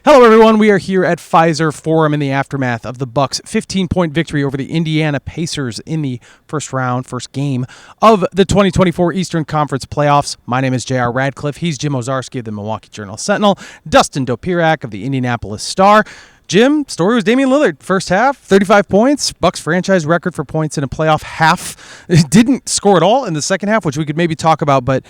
Hello, everyone. We are here at Pfizer Forum in the aftermath of the Bucks' 15-point victory over the Indiana Pacers in the first game of the 2024 Eastern Conference playoffs. My name is JR Radcliffe. He's Jim Owczarski of the Milwaukee Journal-Sentinel. Dustin Dopirak of the Indianapolis Star. Jim, story was Damian Lillard. First half, 35 points. Bucks franchise record for points in a playoff half. Didn't score at all in the second half, which we could maybe talk about, but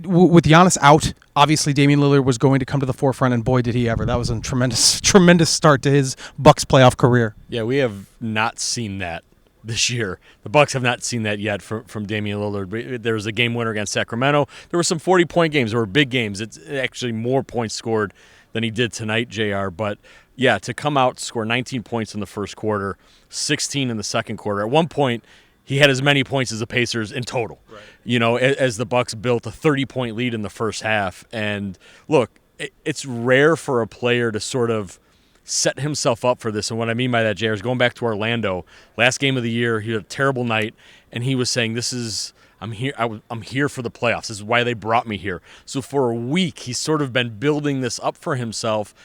with Giannis out, obviously Damian Lillard was going to come to the forefront, and boy, did he ever. That was a tremendous start to his Bucks playoff career. Yeah, we have not seen that this year. The Bucks have not seen that yet from Damian Lillard. There was a game winner against Sacramento. There were some 40-point games. There were big games. It's actually more points scored than he did tonight, JR. But, yeah, to come out, score 19 points in the first quarter, 16 in the second quarter. At one point, he had as many points as the Pacers in total, right? You know, as the Bucks built a 30-point lead in the first half. And, look, it's rare for a player to sort of set himself up for this. And what I mean by that, JR, is going back to Orlando, last game of the year, he had a terrible night, and he was saying, I'm here for the playoffs. This is why they brought me here. So for a week, he's sort of been building this up for himself,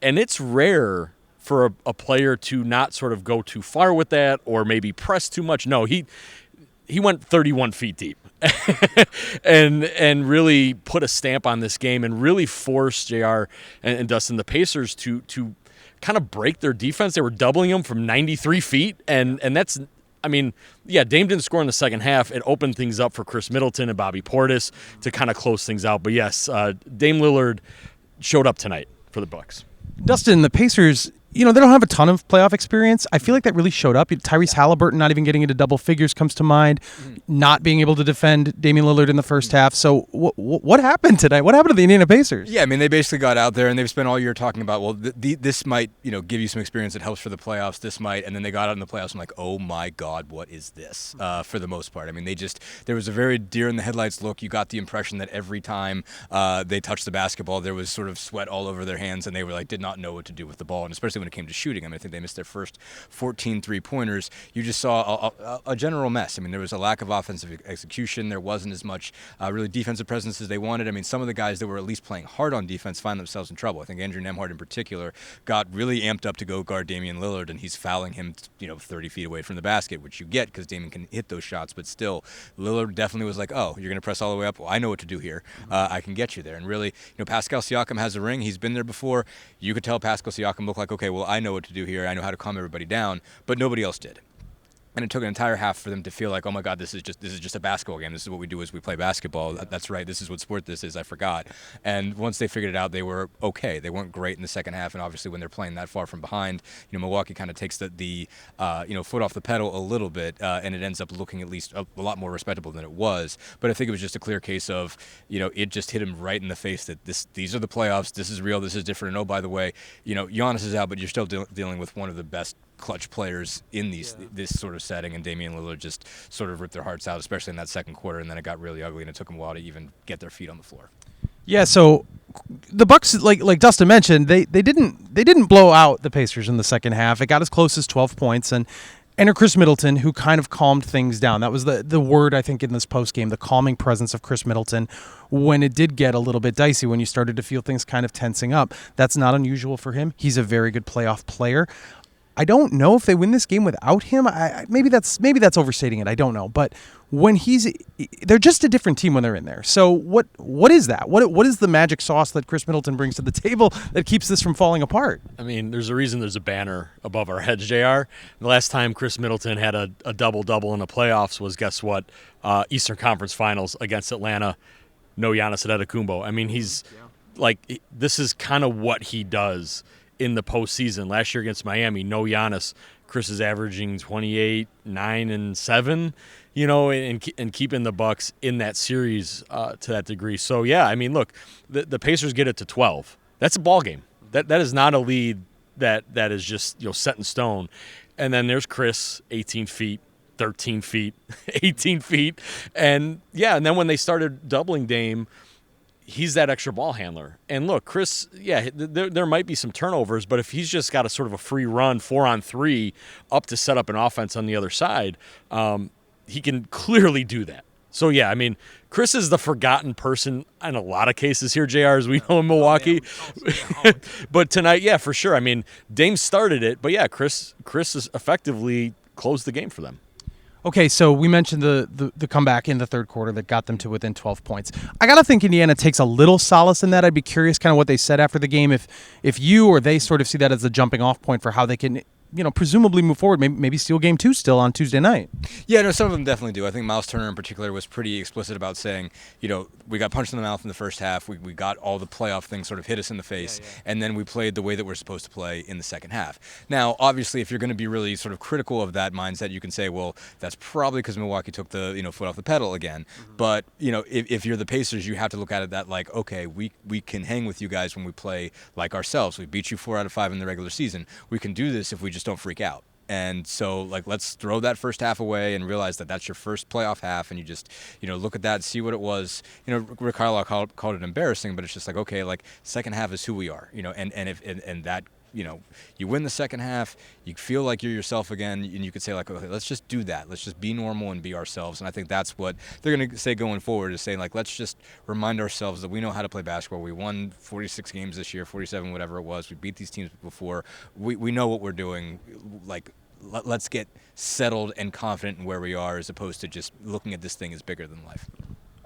and it's rare for a player to not sort of go too far with that or maybe press too much. No, he went 31 feet deep and really put a stamp on this game and really forced JR and Dustin, the Pacers, to kind of break their defense. They were doubling them from 93 feet, and that's – I mean, yeah, Dame didn't score in the second half. It opened things up for Khris Middleton and Bobby Portis to kind of close things out. But, yes, Dame Lillard showed up tonight for the Bucks. Dustin, the Pacers – they don't have a ton of playoff experience. I feel like that really showed up. Tyrese Haliburton not even getting into double figures comes to mind, not being able to defend Damian Lillard in the first half. So what happened tonight? What happened to the Indiana Pacers? Yeah, I mean, they basically got out there, and they've spent all year talking about, well, this might give you some experience that helps for the playoffs. This might, and then they got out in the playoffs and like, oh, my God, what is this for the most part? I mean, there was a very deer-in-the-headlights look. You got the impression that every time they touched the basketball, there was sort of sweat all over their hands, and they were did not know what to do with the ball, and especially when it came to shooting. I mean, I think they missed their first 14 three-pointers. You just saw a general mess. I mean, there was a lack of offensive execution. There wasn't as much really defensive presence as they wanted. I mean, some of the guys that were at least playing hard on defense find themselves in trouble. I think Andrew Nembhard in particular got really amped up to go guard Damian Lillard, and he's fouling him 30 feet away from the basket, which you get because Damian can hit those shots, but still, Lillard definitely was like, oh, you're going to press all the way up? Well, I know what to do here. I can get you there. And really, Pascal Siakam has a ring. He's been there before. You could tell Pascal Siakam looked like, okay, well, I know what to do here. I know how to calm everybody down, but nobody else did. And it took an entire half for them to feel like, oh my God, this is just a basketball game. This is what we do as we play basketball. That's right. This is what sport this is. I forgot. And once they figured it out, they were okay. They weren't great in the second half. And obviously, when they're playing that far from behind, Milwaukee kind of takes the foot off the pedal a little bit, and it ends up looking at least a lot more respectable than it was. But I think it was just a clear case of, it just hit him right in the face that these are the playoffs. This is real. This is different. And oh, by the way, Giannis is out, but you're still dealing with one of the best clutch players in this sort of setting, and Damian Lillard just sort of ripped their hearts out, especially in that second quarter, and then it got really ugly, and it took them a while to even get their feet on the floor. Yeah, so the Bucks, like Dustin mentioned, they didn't blow out the Pacers in the second half. It got as close as 12 points, and enter Khris Middleton, who kind of calmed things down. That was the word, I think, in this postgame, the calming presence of Khris Middleton when it did get a little bit dicey, when you started to feel things kind of tensing up. That's not unusual for him. He's a very good playoff player. I don't know if they win this game without him. Maybe that's overstating it. I don't know. But when they're just a different team when they're in there. So what is that? What is the magic sauce that Khris Middleton brings to the table that keeps this from falling apart? I mean, there's a reason there's a banner above our heads, JR. The last time Khris Middleton had a double-double in the playoffs was, guess what? Eastern Conference Finals against Atlanta. No Giannis Antetokounmpo. I mean, this is kind of what he does in the postseason. Last year against Miami, no Giannis. Khris is averaging 28, 9, and 7, and keeping the Bucks in that series to that degree. So, yeah, I mean, look, the Pacers get it to 12. That's a ball game. That is not a lead that is just set in stone. And then there's Khris, 18 feet, 13 feet, 18 feet. And, yeah, and then when they started doubling Dame, he's that extra ball handler. And look, Khris, yeah, there might be some turnovers, but if he's just got a sort of a free run 4-on-3 up to set up an offense on the other side, he can clearly do that. So, yeah, I mean, Khris is the forgotten person in a lot of cases here, JR, as we know in Milwaukee. But tonight, yeah, for sure. I mean, Dame started it, but, yeah, Khris has effectively closed the game for them. Okay, so we mentioned the comeback in the third quarter that got them to within 12 points. I got to think Indiana takes a little solace in that. I'd be curious kind of what they said after the game, if you or they sort of see that as a jumping off point for how they can presumably move forward, maybe steal game 2 still on Tuesday night. Yeah, no, some of them definitely do. I think Miles Turner in particular was pretty explicit about saying, we got punched in the mouth in the first half. We got all the playoff things sort of hit us in the face, and then we played the way that we're supposed to play in the second half. Now, obviously, if you're going to be really sort of critical of that mindset, you can say, well, that's probably because Milwaukee took the foot off the pedal again. Mm-hmm. But, if you're the Pacers, you have to look at it that like, okay, we can hang with you guys when we play like ourselves. We beat you 4 out of 5 in the regular season. We can do this if we just don't freak out. And so, let's throw that first half away and realize that that's your first playoff half, and you just, look at that and see what it was. Rick Carlisle called it embarrassing, but it's just like, okay, second half is who we are, and that, you win the second half, you feel like you're yourself again, and you could say, okay, let's just do that. Let's just be normal and be ourselves. And I think that's what they're going to say going forward, is saying, let's just remind ourselves that we know how to play basketball. We won 46 games this year, 47, whatever it was. We beat these teams before. We know what we're doing. Let's get settled and confident in where we are, as opposed to just looking at this thing as bigger than life.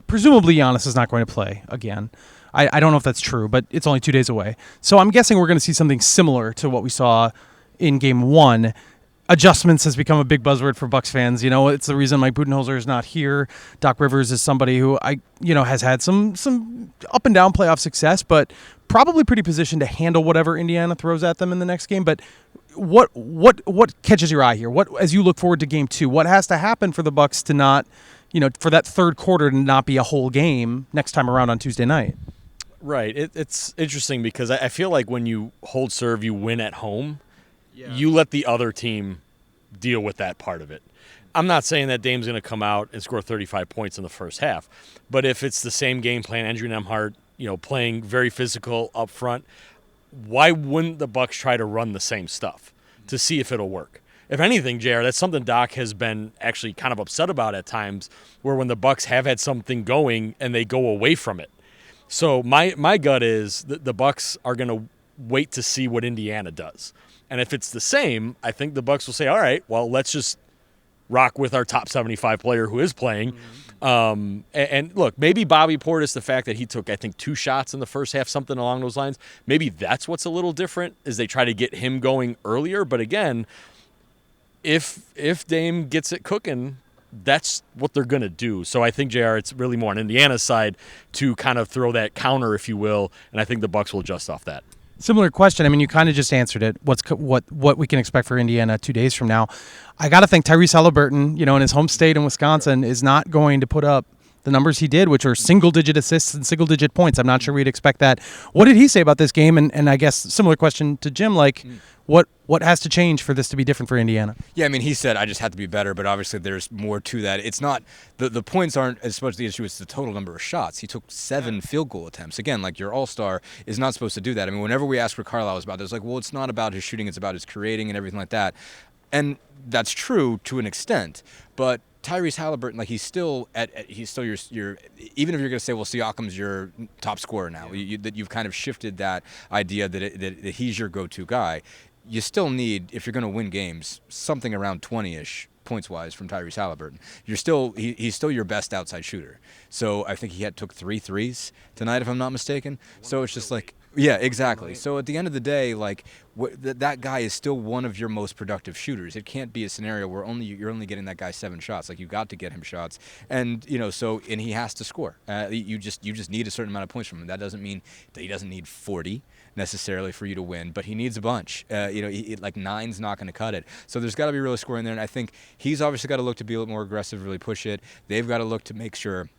Presumably Giannis is not going to play again. I don't know if that's true, but it's only 2 days away. So I'm guessing we're going to see something similar to what we saw in Game 1. Adjustments has become a big buzzword for Bucks fans. It's the reason Mike Budenholzer is not here. Doc Rivers is somebody who has had some up and down playoff success, but probably pretty positioned to handle whatever Indiana throws at them in the next game. But what catches your eye here? What, as you look forward to Game 2, what has to happen for the Bucks to not, for that third quarter to not be a whole game next time around on Tuesday night? Right. It's interesting because I feel like when you hold serve, you win at home. Yeah. You let the other team deal with that part of it. I'm not saying that Dame's going to come out and score 35 points in the first half, but if it's the same game plan, Andrew Nembhard, playing very physical up front, why wouldn't the Bucks try to run the same stuff to see if it'll work? If anything, JR, that's something Doc has been actually kind of upset about at times, where when the Bucks have had something going and they go away from it. So my gut is that the Bucks are going to wait to see what Indiana does. And if it's the same, I think the Bucks will say, all right, well, let's just rock with our top 75 player who is playing. Mm-hmm. And look, maybe Bobby Portis, the fact that he took, I think, 2 shots in the first half, something along those lines, maybe that's what's a little different, is they try to get him going earlier. But again, if Dame gets it cooking, that's what they're going to do. So I think, JR, it's really more on Indiana's side to kind of throw that counter, if you will, and I think the Bucks will adjust off that. Similar question. I mean, you kind of just answered it. What we can expect for Indiana 2 days from now. I got to think Tyrese Haliburton, in his home state in Wisconsin, is not going to put up the numbers he did, which are single-digit assists and single-digit points. I'm not sure we'd expect that. What did he say about this game? And I guess similar question to Jim, what has to change for this to be different for Indiana? Yeah, I mean, he said, I just have to be better, but obviously there's more to that. It's not – the points aren't as much the issue as the total number of shots. He took 7 field goal attempts. Again, your all-star is not supposed to do that. I mean, whenever we ask Rick Carlisle about this, well, it's not about his shooting, it's about his creating and everything like that. And that's true to an extent, but Tyrese Haliburton, he's still your even if you're going to say, well, Siakam's your top scorer now, that you've kind of shifted that idea that he's your go-to guy. You still need, if you're going to win games, something around 20-ish points-wise from Tyrese Haliburton. He's still your best outside shooter. So I think he took 3 threes tonight, if I'm not mistaken. So it's just yeah, exactly. So at the end of the day, that guy is still one of your most productive shooters. It can't be a scenario where you're only getting that guy 7 shots. You got to get him shots, and and he has to score. You just need a certain amount of points from him. That doesn't mean that he doesn't need 40 necessarily for you to win, but he needs a bunch. 9's not going to cut it. So there's got to be really scoring there, and I think he's obviously got to look to be a little more aggressive, really push it. They've got to look to make sure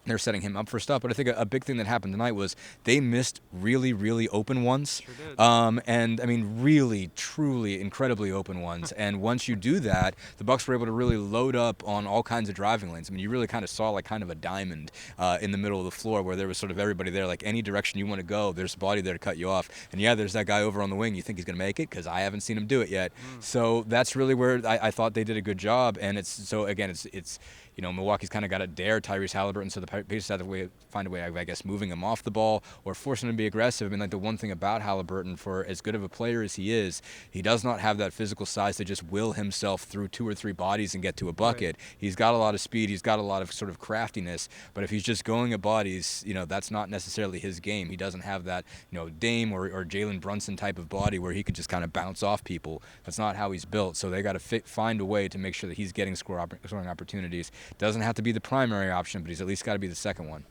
they're setting him up for stuff. But I think a big thing that happened tonight was they missed really, really open ones. Sure did. And, I mean, really, truly, incredibly open ones. And once you do that, the Bucks were able to really load up on all kinds of driving lanes. I mean, you really kind of saw kind of a diamond in the middle of the floor where there was sort of everybody there. Any direction you want to go, there's a body there to cut you off. And, yeah, there's that guy over on the wing. You think he's going to make it? Because I haven't seen him do it yet. So that's really where I thought they did a good job. And it's Milwaukee's kind of got to dare Tyrese Haliburton, so the Pacers have to find a way of, I guess, moving him off the ball or forcing him to be aggressive. I mean, like, the one thing about Haliburton, for as good of a player as he is, he does not have that physical size to just will himself through 2 or 3 bodies and get to a bucket. Right. He's got a lot of speed. He's got a lot of sort of craftiness. But if he's just going at bodies, that's not necessarily his game. He doesn't have that, Dame or Jalen Brunson type of body where he could just kind of bounce off people. That's not how he's built. So they got to find a way to make sure that he's getting scoring opportunities. Doesn't have to be the primary option, but he's at least got to be the second one.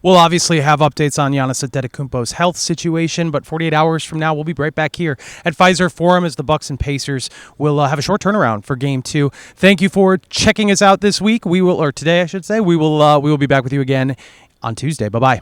We'll obviously have updates on Giannis Antetokounmpo's health situation, but 48 hours from now, we'll be right back here at Pfizer Forum as the Bucks and Pacers will have a short turnaround for Game 2. Thank you for checking us out this week. Today, I should say. We will be back with you again on Tuesday. Bye-bye.